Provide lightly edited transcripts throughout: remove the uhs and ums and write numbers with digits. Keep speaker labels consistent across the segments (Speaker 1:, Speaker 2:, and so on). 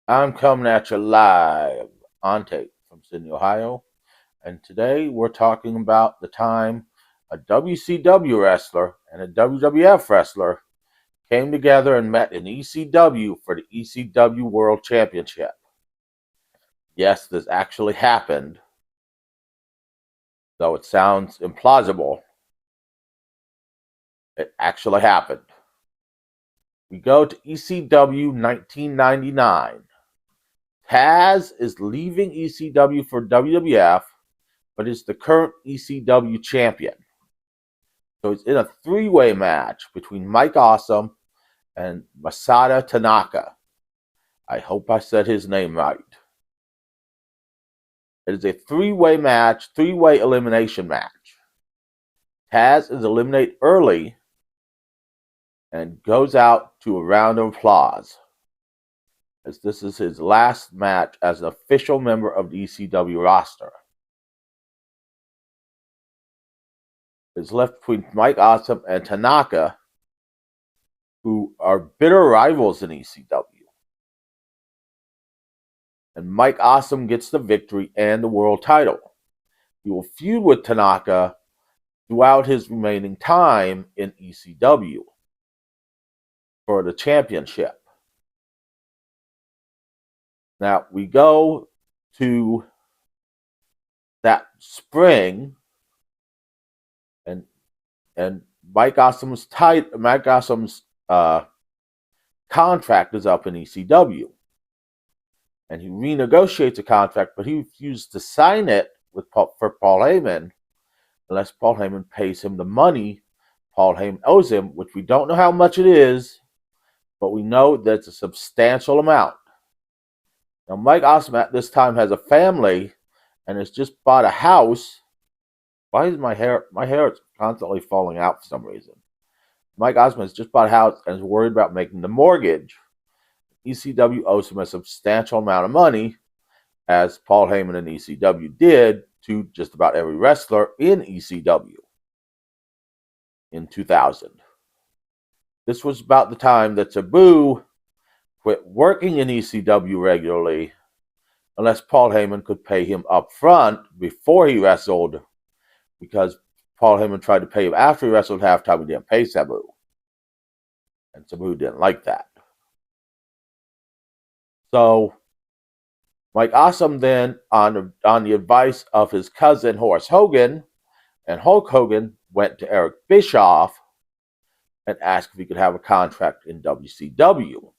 Speaker 1: I'm coming at you live on tape from Sydney, Ohio, and today we're talking about the time a WCW wrestler and a WWF wrestler came together and met in ECW for the ECW World Championship. Yes, this actually happened, though it sounds implausible. It actually happened. We go to ECW 1999. Taz is leaving ECW for WWF, but is the current ECW champion. So it's in a three-way match between Mike Awesome and Masada Tanaka. I hope I said his name right. It is a three-way match, three-way elimination match. Taz is eliminated early and goes out to a round of applause, as this is his last match as an official member of the ECW roster. It's left between Mike Awesome and Tanaka, who are bitter rivals in ECW. And Mike Awesome gets the victory and the world title. He will feud with Tanaka throughout his remaining time in ECW for the championship. Now we go to that spring, and Mike Awesome's contract is up in ECW, and he renegotiates a contract, but he refused to sign it for Paul Heyman unless Paul Heyman pays him the money Paul Heyman owes him, which we don't know how much it is, but we know that it's a substantial amount. Now, Mike Awesome at this time has a family and has just bought a house. Why is my hair is constantly falling out for some reason? Mike Awesome has just bought a house and is worried about making the mortgage. ECW owes him a substantial amount of money, as Paul Heyman and ECW did to just about every wrestler in ECW in 2000. This was about the time that Sabu quit working in ECW regularly, unless Paul Heyman could pay him up front before he wrestled, because Paul Heyman tried to pay him after he wrestled halftime. He didn't pay Sabu, and Sabu didn't like that. So Mike Awesome then, on the advice of his cousin Horace Hogan, and Hulk Hogan, went to Eric Bischoff and asked if he could have a contract in WCW.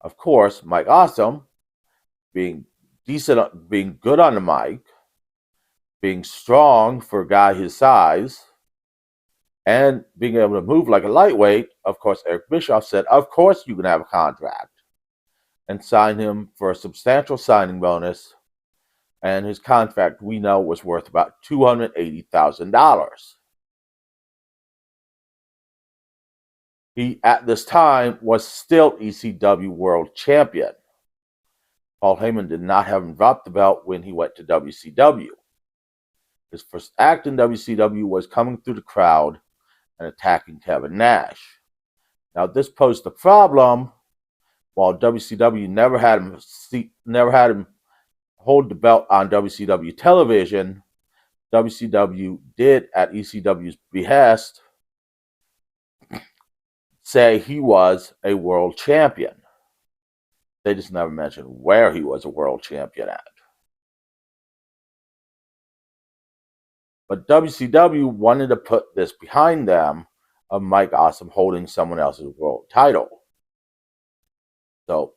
Speaker 1: Of course, Mike Awesome, being decent, being good on the mic, being strong for a guy his size, and being able to move like a lightweight, of course, Eric Bischoff said, "Of course you can have a contract," and signed him for a substantial signing bonus. And his contract, we know, was worth about $280,000. He, at this time, was still ECW World Champion. Paul Heyman did not have him drop the belt when he went to WCW. His first act in WCW was coming through the crowd and attacking Kevin Nash. Now, this posed a problem. While WCW never had him hold the belt on WCW television, WCW did, at ECW's behest, say he was a world champion. They just never mentioned where he was a world champion at. But WCW wanted to put this behind them of Mike Awesome holding someone else's world title. So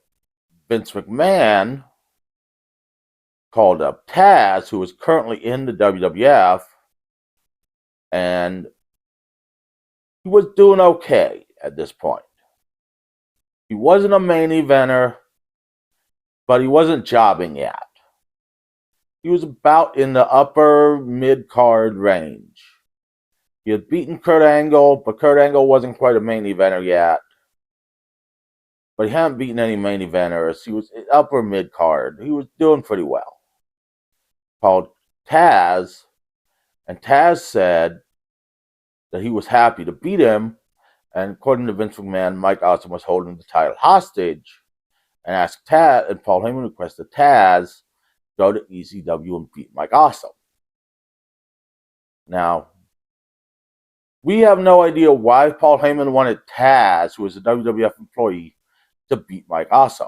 Speaker 1: Vince McMahon called up Taz, who was currently in the WWF, and he was doing okay at this point. He wasn't a main eventer, but he wasn't jobbing yet. He was about in the upper mid-card range. He had beaten Kurt Angle, but Kurt Angle wasn't quite a main eventer yet. But he hadn't beaten any main eventers. He was upper mid-card. He was doing pretty well. Called Taz, and Taz said that he was happy to beat him, and according to Vince McMahon, Mike Awesome was holding the title hostage, and asked Taz, and Paul Heyman requested Taz go to ECW and beat Mike Awesome. Now, we have no idea why Paul Heyman wanted Taz, who was a WWF employee, to beat Mike Awesome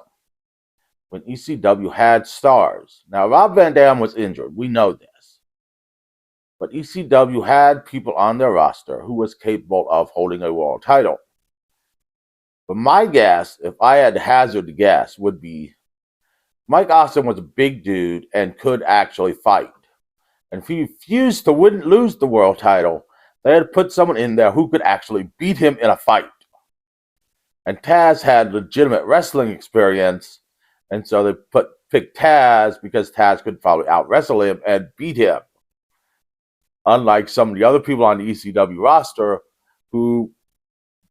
Speaker 1: when ECW had stars. Now, Rob Van Dam was injured. We know this. But ECW had people on their roster who was capable of holding a world title. But my guess, if I had to hazard a guess, would be Mike Awesome was a big dude and could actually fight. And if he refused to lose the world title, they had to put someone in there who could actually beat him in a fight. And Taz had legitimate wrestling experience, and so they picked Taz because Taz could probably out-wrestle him and beat him. Unlike some of the other people on the ECW roster who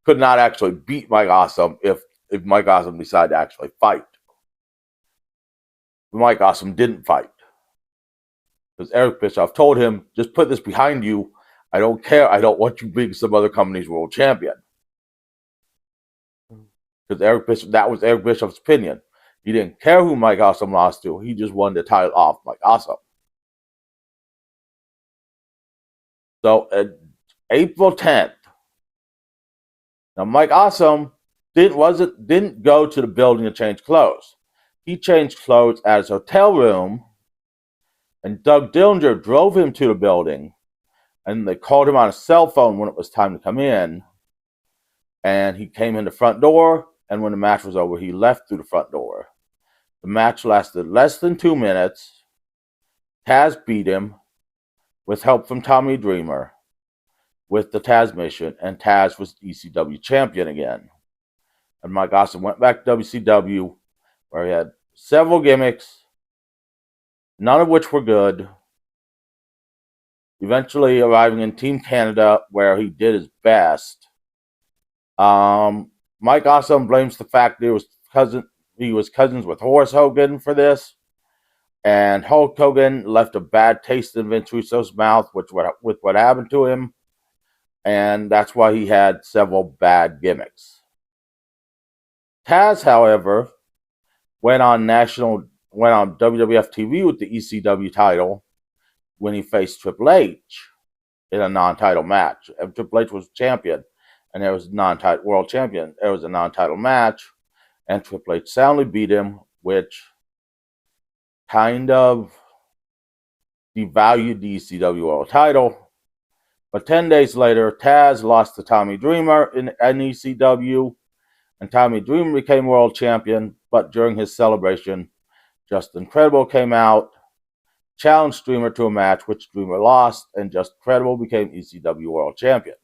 Speaker 1: could not actually beat Mike Awesome if Mike Awesome decided to actually fight. Mike Awesome didn't fight. Because Eric Bischoff told him, just put this behind you. I don't care. I don't want you being some other company's world champion. Because that was Eric Bischoff's opinion. He didn't care who Mike Awesome lost to. He just wanted the title off Mike Awesome. So, April 10th. Now, Mike Awesome didn't go to the building to change clothes. He changed clothes at his hotel room, and Doug Dillinger drove him to the building, and they called him on a cell phone when it was time to come in, and he came in the front door, and when the match was over, he left through the front door. The match lasted less than 2 minutes. Taz beat him with help from Tommy Dreamer with the Taz mission, and Taz was ECW champion again. And Mike Awesome went back to WCW, where he had several gimmicks, none of which were good. Eventually arriving in Team Canada, where he did his best. Mike Awesome blames the fact that he was cousins with Horace Hogan for this, and Hulk Hogan left a bad taste in Vince Russo's mouth with what happened to him, and that's why he had several bad gimmicks. Taz, however, went on WWF TV with the ECW title when he faced Triple H in a non-title match. And Triple H was champion, and there was a non-title world champion. There was a non-title match, and Triple H soundly beat him, which kind of devalued the ECW world title. But 10 days later, Taz lost to Tommy Dreamer in ECW, and Tommy Dreamer became world champion. But during his celebration, Justin Credible came out, challenged Dreamer to a match, which Dreamer lost, and Justin Credible became ECW world champion.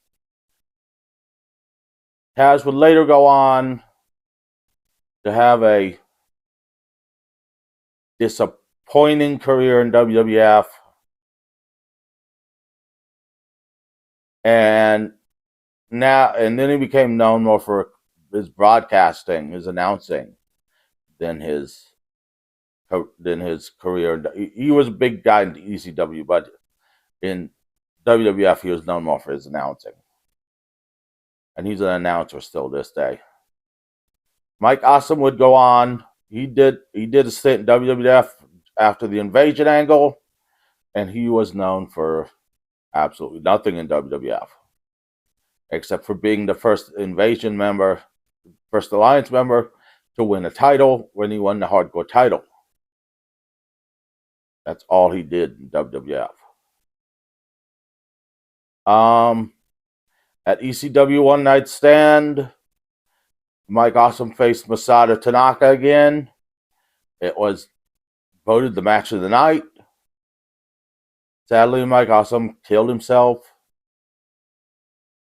Speaker 1: Taz would later go on to have a disappointing career in WWF, and then he became known more for his broadcasting, his announcing, than his career. He was a big guy in ECW, but in WWF he was known more for his announcing, and he's an announcer still this day. Mike Awesome would go on. He did a stint in WWF after the Invasion angle, and he was known for absolutely nothing in WWF, except for being the first Alliance member to win a title when he won the Hardcore title. That's all he did in WWF. At ECW One Night Stand, Mike Awesome faced Masato Tanaka again. It was voted the match of the night. Sadly, Mike Awesome killed himself